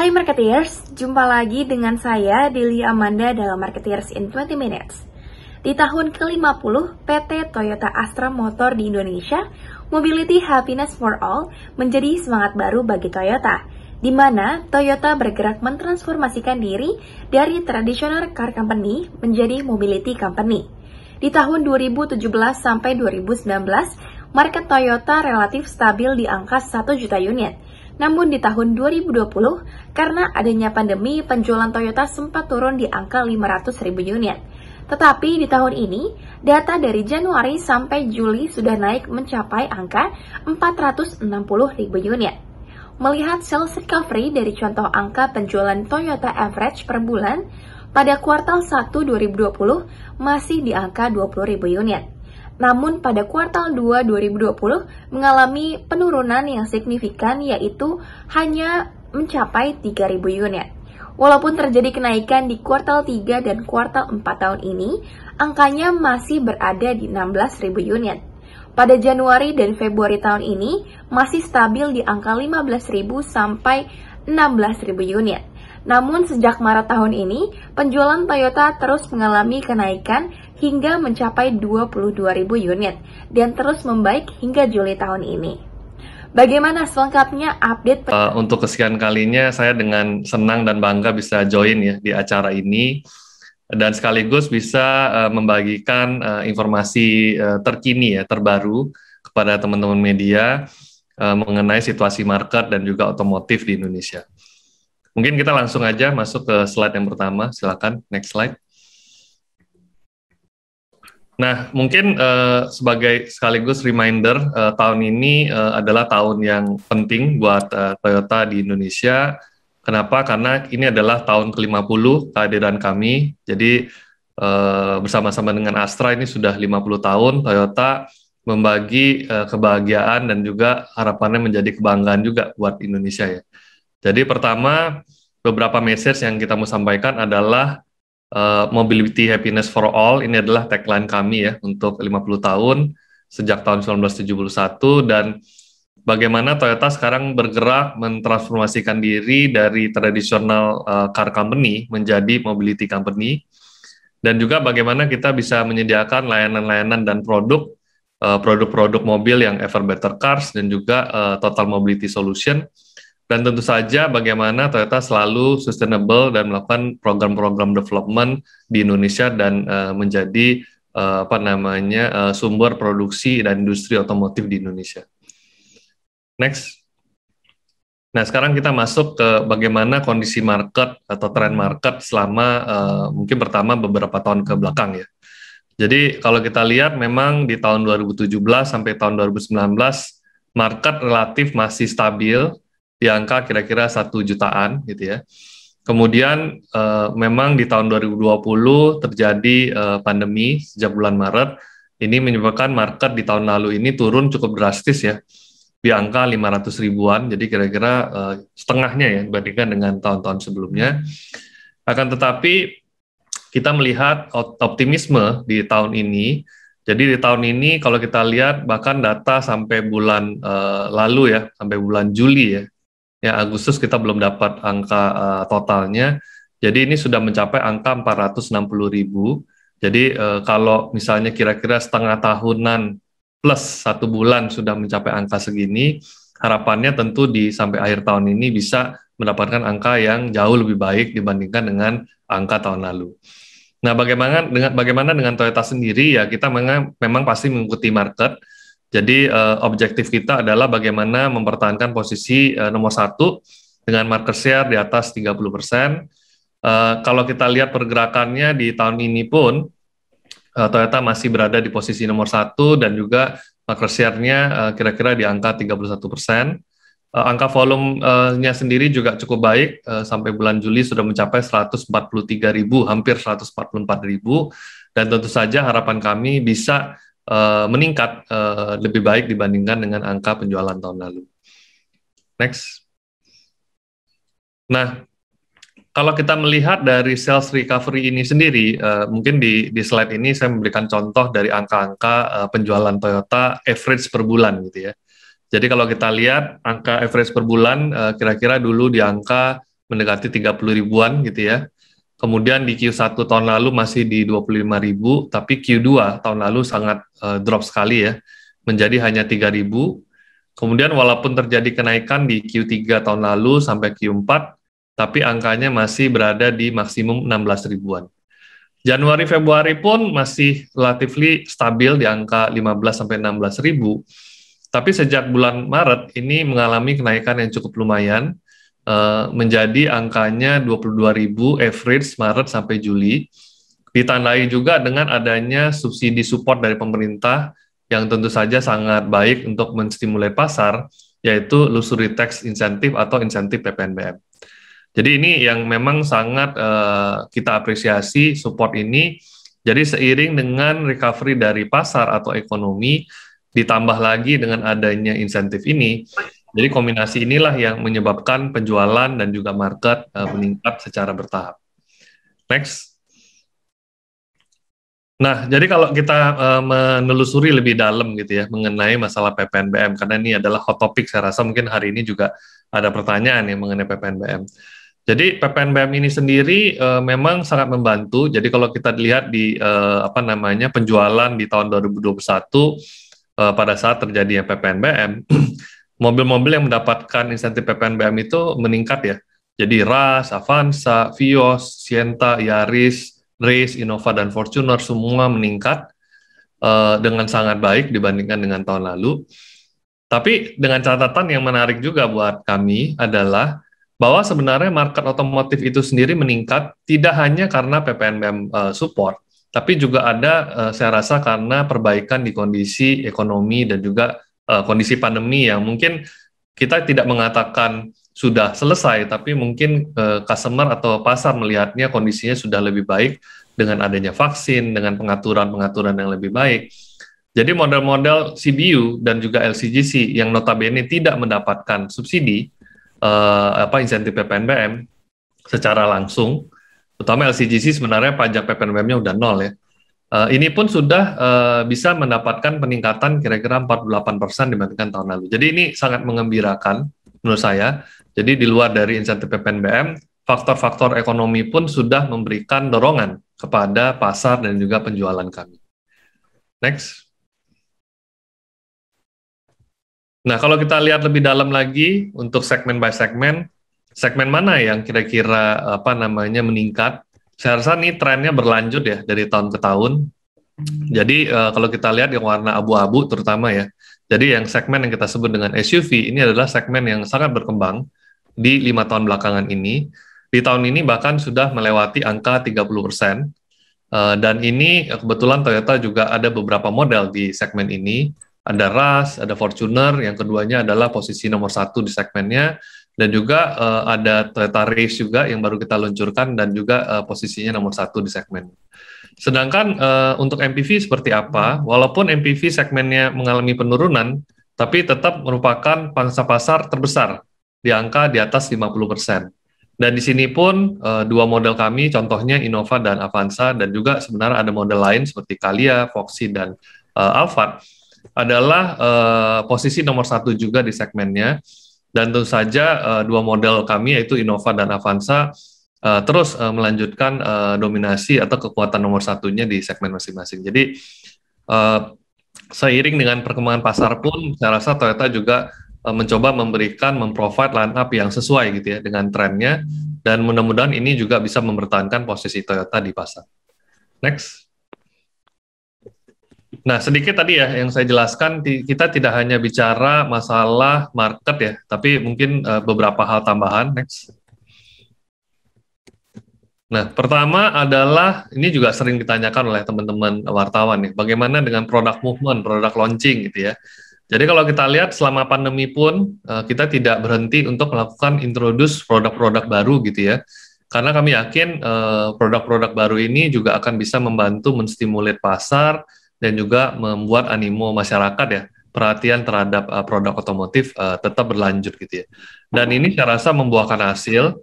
Hai Marketeers, jumpa lagi dengan saya Deli Amanda dalam Marketeers in 20 Minutes. Di tahun ke-50 PT Toyota Astra Motor di Indonesia, Mobility Happiness for All menjadi semangat baru bagi Toyota, di mana Toyota bergerak mentransformasikan diri dari traditional car company menjadi mobility company. Di tahun 2017 sampai 2019, market Toyota relatif stabil di angka 1 juta unit. Namun di tahun 2020, karena adanya pandemi, penjualan Toyota sempat turun di angka 500.000 unit. Tetapi di tahun ini, data dari Januari sampai Juli sudah naik mencapai angka 460.000 unit. Melihat sales recovery dari contoh angka penjualan Toyota average per bulan, pada kuartal 1 2020 masih di angka 20.000 unit. Namun pada kuartal 2 2020 mengalami penurunan yang signifikan, yaitu hanya mencapai 3.000 unit. Walaupun terjadi kenaikan di kuartal 3 dan kuartal 4 tahun ini, angkanya masih berada di 16.000 unit. Pada Januari dan Februari tahun ini masih stabil di angka 15.000 sampai 16.000 unit. Namun sejak Maret tahun ini, penjualan Toyota terus mengalami kenaikan hingga mencapai 22.000 unit dan terus membaik hingga Juli tahun ini. Bagaimana selengkapnya update? Untuk kesekian kalinya saya dengan senang dan bangga bisa join ya di acara ini dan sekaligus bisa membagikan informasi terkini ya, terbaru kepada teman-teman media mengenai situasi market dan juga otomotif di Indonesia. Mungkin kita langsung aja masuk ke slide yang pertama, silakan next slide. Nah, mungkin sebagai sekaligus reminder, tahun ini adalah tahun yang penting buat Toyota di Indonesia. Kenapa? Karena ini adalah tahun ke-50 kehadiran kami. Jadi bersama-sama dengan Astra ini sudah 50 tahun, Toyota membagi kebahagiaan dan juga harapannya menjadi kebanggaan juga buat Indonesia ya. Jadi pertama, beberapa message yang kita mau sampaikan adalah Mobility Happiness for All. Ini adalah tagline kami ya untuk 50 tahun sejak tahun 1971, dan bagaimana Toyota sekarang bergerak mentransformasikan diri dari traditional car company menjadi mobility company, dan juga bagaimana kita bisa menyediakan layanan-layanan dan produk-produk mobil yang ever better cars dan juga total mobility solution. Dan tentu saja bagaimana Toyota selalu sustainable dan melakukan program-program development di Indonesia dan menjadi sumber produksi dan industri otomotif di Indonesia. Next. Nah, sekarang kita masuk ke bagaimana kondisi market atau tren market selama mungkin pertama beberapa tahun ke belakang ya. Jadi kalau kita lihat memang di tahun 2017 sampai tahun 2019 market relatif masih stabil di angka kira-kira 1 jutaan gitu ya. Kemudian memang di tahun 2020 terjadi pandemi sejak bulan Maret. Ini menyebabkan market di tahun lalu ini turun cukup drastis ya, di angka 500 ribuan, jadi kira-kira setengahnya ya dibandingkan dengan tahun-tahun sebelumnya. Akan tetapi kita melihat optimisme di tahun ini. Jadi di tahun ini kalau kita lihat bahkan data sampai bulan lalu ya, sampai bulan Juli ya, Agustus kita belum dapat angka totalnya. Jadi ini sudah mencapai angka 460.000. Jadi kalau misalnya kira-kira setengah tahunan plus 1 bulan sudah mencapai angka segini, harapannya tentu sampai akhir tahun ini bisa mendapatkan angka yang jauh lebih baik dibandingkan dengan angka tahun lalu. Nah, bagaimana dengan Toyota sendiri ya, kita memang pasti mengikuti market. Jadi objektif kita adalah bagaimana mempertahankan posisi nomor 1 dengan market share di atas 30%. Kalau kita lihat pergerakannya di tahun ini pun, Toyota masih berada di posisi nomor 1 dan juga market share-nya kira-kira di angka 31%. Angka volumenya sendiri juga cukup baik, sampai bulan Juli sudah mencapai 143.000, hampir 144.000, dan tentu saja harapan kami bisa meningkat lebih baik dibandingkan dengan angka penjualan tahun lalu. Next. Nah, kalau kita melihat dari sales recovery ini sendiri, mungkin di slide ini saya memberikan contoh dari angka-angka penjualan Toyota average per bulan gitu ya. Jadi kalau kita lihat angka average per bulan, kira-kira dulu di angka mendekati 30 ribuan gitu ya. Kemudian di Q1 tahun lalu masih di 25 ribu, tapi Q2 tahun lalu sangat drop sekali ya, menjadi hanya 3 ribu. Kemudian walaupun terjadi kenaikan di Q3 tahun lalu sampai Q4, tapi angkanya masih berada di maksimum 16 ribuan. Januari Februari pun masih relatively stabil di angka 15 sampai 16 ribu. Tapi sejak bulan Maret ini mengalami kenaikan yang cukup lumayan, menjadi angkanya 22.000 average Maret sampai Juli. Ditandai juga dengan adanya subsidi support dari pemerintah yang tentu saja sangat baik untuk menstimulir pasar, yaitu luxury tax insentif atau insentif PPNBM. Jadi ini yang memang sangat kita apresiasi support ini. Jadi seiring dengan recovery dari pasar atau ekonomi, ditambah lagi dengan adanya insentif ini, jadi kombinasi inilah yang menyebabkan penjualan dan juga market meningkat secara bertahap. Next. Nah, jadi kalau kita menelusuri lebih dalam gitu ya mengenai masalah PPNBM, karena ini adalah hot topic, saya rasa mungkin hari ini juga ada pertanyaan ya mengenai PPNBM. Jadi PPNBM ini sendiri memang sangat membantu. Jadi kalau kita lihat di penjualan di tahun 2021 pada saat terjadinya PPNBM, mobil-mobil yang mendapatkan insentif PPNBM itu meningkat ya. Jadi Ras, Avanza, Vios, Sienta, Yaris, Race, Innova, dan Fortuner semua meningkat dengan sangat baik dibandingkan dengan tahun lalu. Tapi dengan catatan yang menarik juga buat kami adalah bahwa sebenarnya market otomotif itu sendiri meningkat tidak hanya karena PPNBM support, tapi juga ada saya rasa karena perbaikan di kondisi ekonomi dan juga kondisi pandemi yang mungkin kita tidak mengatakan sudah selesai, tapi mungkin customer atau pasar melihatnya kondisinya sudah lebih baik dengan adanya vaksin, dengan pengaturan-pengaturan yang lebih baik. Jadi model-model CBU dan juga LCGC yang notabene tidak mendapatkan subsidi, insentif PPNBM secara langsung, terutama LCGC sebenarnya pajak PPNBM-nya udah nol ya. Ini pun sudah bisa mendapatkan peningkatan kira-kira 48% dibandingkan tahun lalu. Jadi ini sangat mengembirakan menurut saya. Jadi di luar dari insentif PPNBM, faktor-faktor ekonomi pun sudah memberikan dorongan kepada pasar dan juga penjualan kami. Next. Nah, kalau kita lihat lebih dalam lagi untuk segmen by segmen mana yang kira-kira meningkat? Saya rasa ini trennya berlanjut ya dari tahun ke tahun. Jadi kalau kita lihat yang warna abu-abu terutama ya. Jadi yang segmen yang kita sebut dengan SUV ini adalah segmen yang sangat berkembang di 5 tahun belakangan ini. Di tahun ini bahkan sudah melewati angka 30%. Dan ini kebetulan Toyota juga ada beberapa model di segmen ini. Ada Ras, ada Fortuner, yang keduanya adalah posisi nomor 1 di segmennya. Dan juga ada Toyota Race juga yang baru kita luncurkan dan juga posisinya nomor 1 di segmen. Sedangkan untuk MPV seperti apa? Walaupun MPV segmennya mengalami penurunan, tapi tetap merupakan pangsa pasar terbesar di angka di atas 50%. Dan di sini pun dua model kami, contohnya Innova dan Avanza, dan juga sebenarnya ada model lain seperti Calya, Foxy, dan Alphard, adalah posisi nomor 1 juga di segmennya. Dan tentu saja dua model kami yaitu Innova dan Avanza terus melanjutkan dominasi atau kekuatan nomor 1-nya di segmen masing-masing. Jadi seiring dengan perkembangan pasar pun saya rasa Toyota juga mencoba memprovide line up yang sesuai gitu ya dengan trennya, dan mudah-mudahan ini juga bisa mempertahankan posisi Toyota di pasar. Next. Nah, sedikit tadi ya yang saya jelaskan, kita tidak hanya bicara masalah market ya, tapi mungkin beberapa hal tambahan. Next. Nah, pertama adalah, ini juga sering ditanyakan oleh teman-teman wartawan nih, bagaimana dengan produk movement, produk launching gitu ya. Jadi kalau kita lihat selama pandemi pun, kita tidak berhenti untuk melakukan introduce produk-produk baru gitu ya. Karena kami yakin produk-produk baru ini juga akan bisa membantu menstimulir pasar, dan juga membuat animo masyarakat ya, perhatian terhadap produk otomotif tetap berlanjut gitu ya. Dan ini saya rasa membuahkan hasil.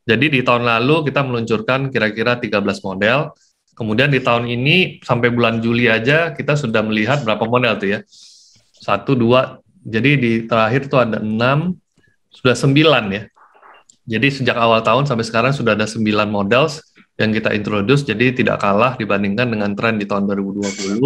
Jadi di tahun lalu kita meluncurkan kira-kira 13 model, kemudian di tahun ini sampai bulan Juli aja kita sudah melihat berapa model tuh ya, 1, 2, jadi di terakhir tuh ada 6, sudah 9 ya. Jadi sejak awal tahun sampai sekarang sudah ada 9 models yang kita introduce, jadi tidak kalah dibandingkan dengan tren di tahun 2020.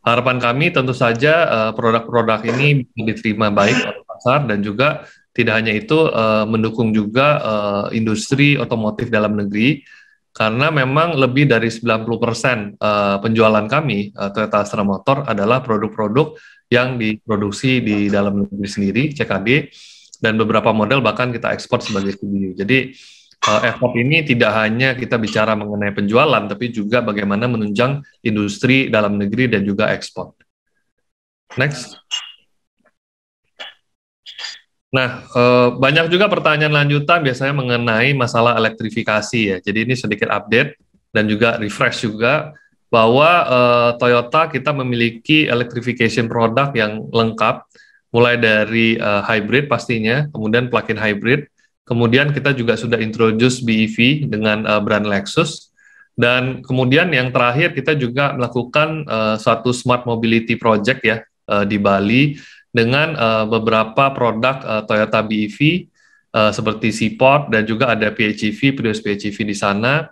Harapan kami tentu saja produk-produk ini diterima baik oleh pasar, dan juga tidak hanya itu, mendukung juga industri otomotif dalam negeri, karena memang lebih dari 90% penjualan kami, Toyota Astra Motor, adalah produk-produk yang diproduksi di dalam negeri sendiri, CKD, dan beberapa model bahkan kita ekspor sebagai CBU. Jadi effort ini tidak hanya kita bicara mengenai penjualan, tapi juga bagaimana menunjang industri dalam negeri dan juga ekspor. Next. Nah, banyak juga pertanyaan lanjutan biasanya mengenai masalah elektrifikasi ya. Jadi ini sedikit update dan juga refresh juga bahwa Toyota kita memiliki electrification produk yang lengkap, mulai dari hybrid pastinya, kemudian plug-in hybrid, kemudian kita juga sudah introduce BEV dengan brand Lexus, dan kemudian yang terakhir kita juga melakukan suatu smart mobility project ya di Bali dengan beberapa produk Toyota BEV seperti C-Port, dan juga ada PHEV, Prius PHEV di sana.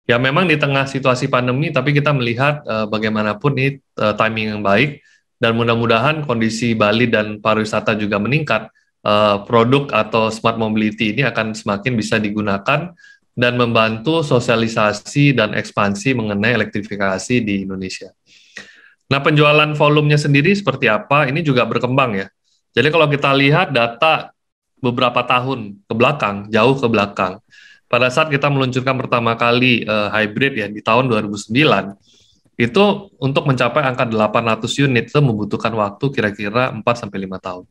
Ya memang di tengah situasi pandemi, tapi kita melihat bagaimanapun ini timing yang baik, dan mudah-mudahan kondisi Bali dan pariwisata juga meningkat, produk atau smart mobility ini akan semakin bisa digunakan dan membantu sosialisasi dan ekspansi mengenai elektrifikasi di Indonesia. Nah, penjualan volumenya sendiri seperti apa, ini juga berkembang ya. Jadi kalau kita lihat data beberapa tahun ke belakang, jauh ke belakang, pada saat kita meluncurkan pertama kali hybrid ya di tahun 2009, itu untuk mencapai angka 800 unit itu membutuhkan waktu kira-kira 4-5 tahun.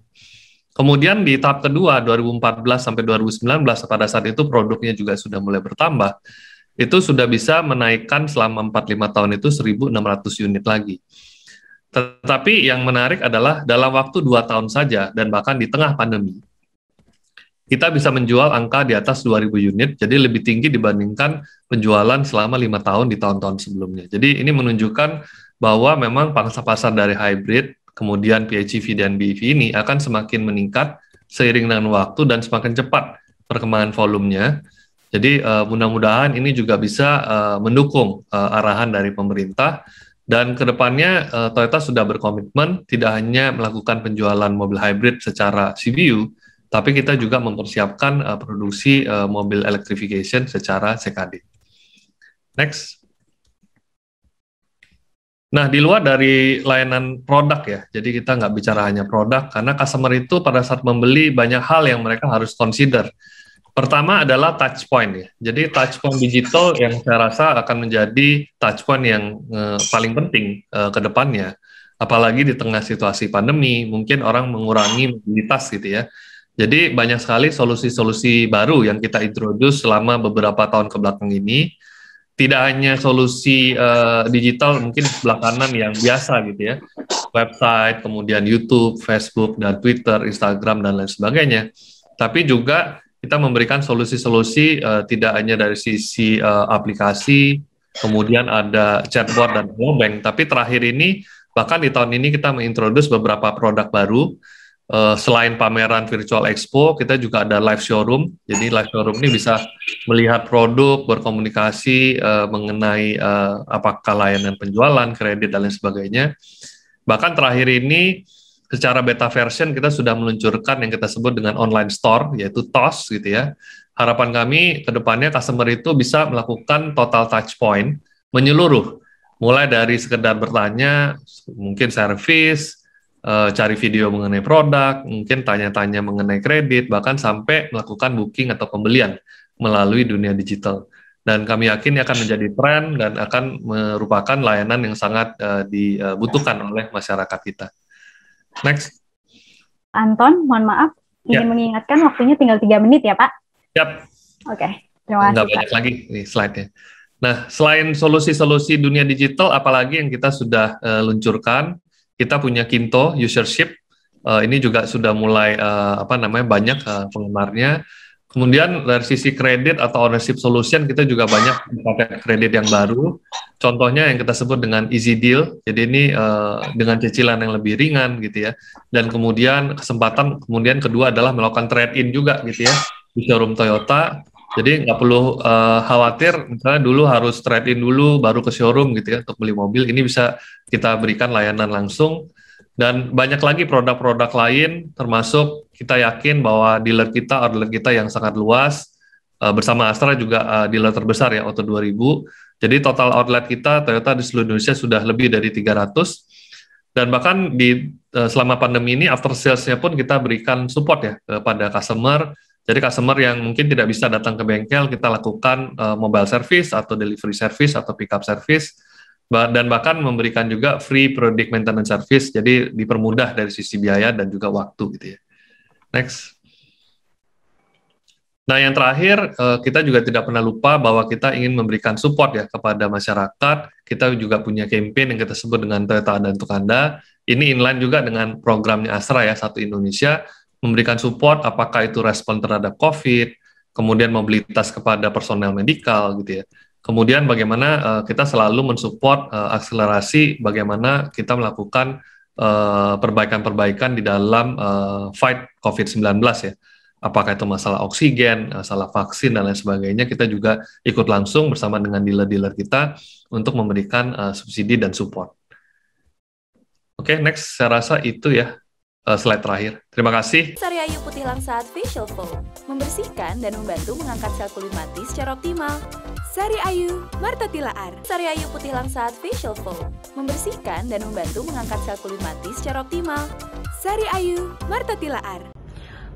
Kemudian di tahap kedua 2014 sampai 2019, pada saat itu produknya juga sudah mulai bertambah, itu sudah bisa menaikkan selama 4-5 tahun itu 1.600 unit lagi. Tetapi yang menarik adalah dalam waktu 2 tahun saja, dan bahkan di tengah pandemi, kita bisa menjual angka di atas 2.000 unit, jadi lebih tinggi dibandingkan penjualan selama 5 tahun di tahun-tahun sebelumnya. Jadi ini menunjukkan bahwa memang pangsa pasar dari hybrid, kemudian PHEV dan BEV ini akan semakin meningkat seiring dengan waktu dan semakin cepat perkembangan volumenya. Jadi mudah-mudahan ini juga bisa mendukung arahan dari pemerintah, dan kedepannya Toyota sudah berkomitmen tidak hanya melakukan penjualan mobil hybrid secara CBU, tapi kita juga mempersiapkan produksi mobil electrification secara CKD. Next. Nah, di luar dari layanan produk ya, jadi kita nggak bicara hanya produk, karena customer itu pada saat membeli banyak hal yang mereka harus consider. Pertama adalah touch point ya, jadi touch point digital yang saya rasa akan menjadi touch point yang paling penting ke depannya, apalagi di tengah situasi pandemi, mungkin orang mengurangi mobilitas gitu ya. Jadi banyak sekali solusi-solusi baru yang kita introduce selama beberapa tahun ke belakang ini. Tidak hanya solusi digital mungkin sebelah kanan yang biasa gitu ya, website, kemudian YouTube, Facebook, dan Twitter, Instagram, dan lain sebagainya. Tapi juga kita memberikan solusi-solusi tidak hanya dari sisi aplikasi, kemudian ada chatbot dan bank, tapi terakhir ini, bahkan di tahun ini kita mengintroduce beberapa produk baru. Selain pameran Virtual Expo, kita juga ada live showroom. Jadi live showroom ini bisa melihat produk, berkomunikasi mengenai apakah layanan penjualan, kredit, dan lain sebagainya. Bahkan terakhir ini, secara beta version kita sudah meluncurkan yang kita sebut dengan online store, yaitu TOS gitu ya. Harapan kami ke depannya customer itu bisa melakukan total touch point menyeluruh, mulai dari sekedar bertanya, mungkin servis, cari video mengenai produk, mungkin tanya-tanya mengenai kredit, bahkan sampai melakukan booking atau pembelian melalui dunia digital. Dan kami yakin ini akan menjadi tren dan akan merupakan layanan yang sangat dibutuhkan oleh masyarakat kita. Next. Anton, mohon maaf, ingin mengingatkan waktunya tinggal 3 menit ya Pak? Yap. Oke, terima kasih. Nggak banyak lagi nih slide-nya. Nah, selain solusi-solusi dunia digital, apalagi yang kita sudah luncurkan, kita punya Kinto Usership, ini juga sudah mulai banyak penggemarnya. Kemudian dari sisi kredit atau ownership solution, kita juga banyak paket kredit yang baru. Contohnya yang kita sebut dengan Easy Deal, jadi ini dengan cicilan yang lebih ringan gitu ya. Dan kemudian kesempatan kemudian kedua adalah melakukan trade-in juga gitu ya. di showroom Toyota. Jadi nggak perlu khawatir, misalnya dulu harus trade-in dulu, baru ke showroom gitu ya untuk beli mobil. Ini bisa kita berikan layanan langsung. Dan banyak lagi produk-produk lain, termasuk kita yakin bahwa dealer kita, outlet kita yang sangat luas, bersama Astra juga dealer terbesar ya, Auto 2000. Jadi total outlet kita, Toyota di seluruh Indonesia sudah lebih dari 300. Dan bahkan selama pandemi ini, after sales-nya pun kita berikan support ya kepada customer. Jadi customer yang mungkin tidak bisa datang ke bengkel, kita lakukan mobile service atau delivery service atau pickup service, dan bahkan memberikan juga free periodic maintenance service, jadi dipermudah dari sisi biaya dan juga waktu gitu ya. Next. Nah yang terakhir, kita juga tidak pernah lupa bahwa kita ingin memberikan support ya kepada masyarakat. Kita juga punya campaign yang kita sebut dengan Toyota Ada Untuk Anda. Ini inline juga dengan programnya Astra ya, Satu Indonesia, memberikan support apakah itu respon terhadap COVID, kemudian mobilitas kepada personel medikal gitu ya. Kemudian bagaimana kita selalu mensupport akselerasi bagaimana kita melakukan perbaikan-perbaikan di dalam fight COVID-19 ya. Apakah itu masalah oksigen, masalah vaksin dan lain sebagainya, kita juga ikut langsung bersama dengan dealer-dealer kita untuk memberikan subsidi dan support. Oke, next saya rasa itu ya. Slide terakhir. Terima kasih. Sari Ayu Putih Langsat Facial Foam membersihkan dan membantu mengangkat sel kulit mati secara optimal. Sari Ayu Marta Tilaar. Sari Ayu Putih Langsat Facial Foam membersihkan dan membantu mengangkat sel kulit mati secara optimal. Sari Ayu Marta Tilaar.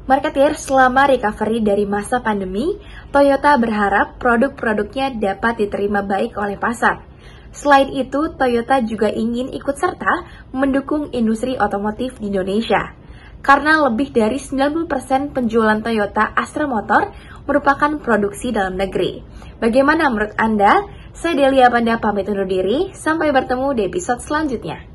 Marketeers, selama recovery dari masa pandemi, Toyota berharap produk-produknya dapat diterima baik oleh pasar. Selain itu, Toyota juga ingin ikut serta mendukung industri otomotif di Indonesia. Karena lebih dari 90% penjualan Toyota Astra Motor merupakan produksi dalam negeri. Bagaimana menurut Anda? Saya Delia Amanda pamit undur diri, sampai bertemu di episode selanjutnya.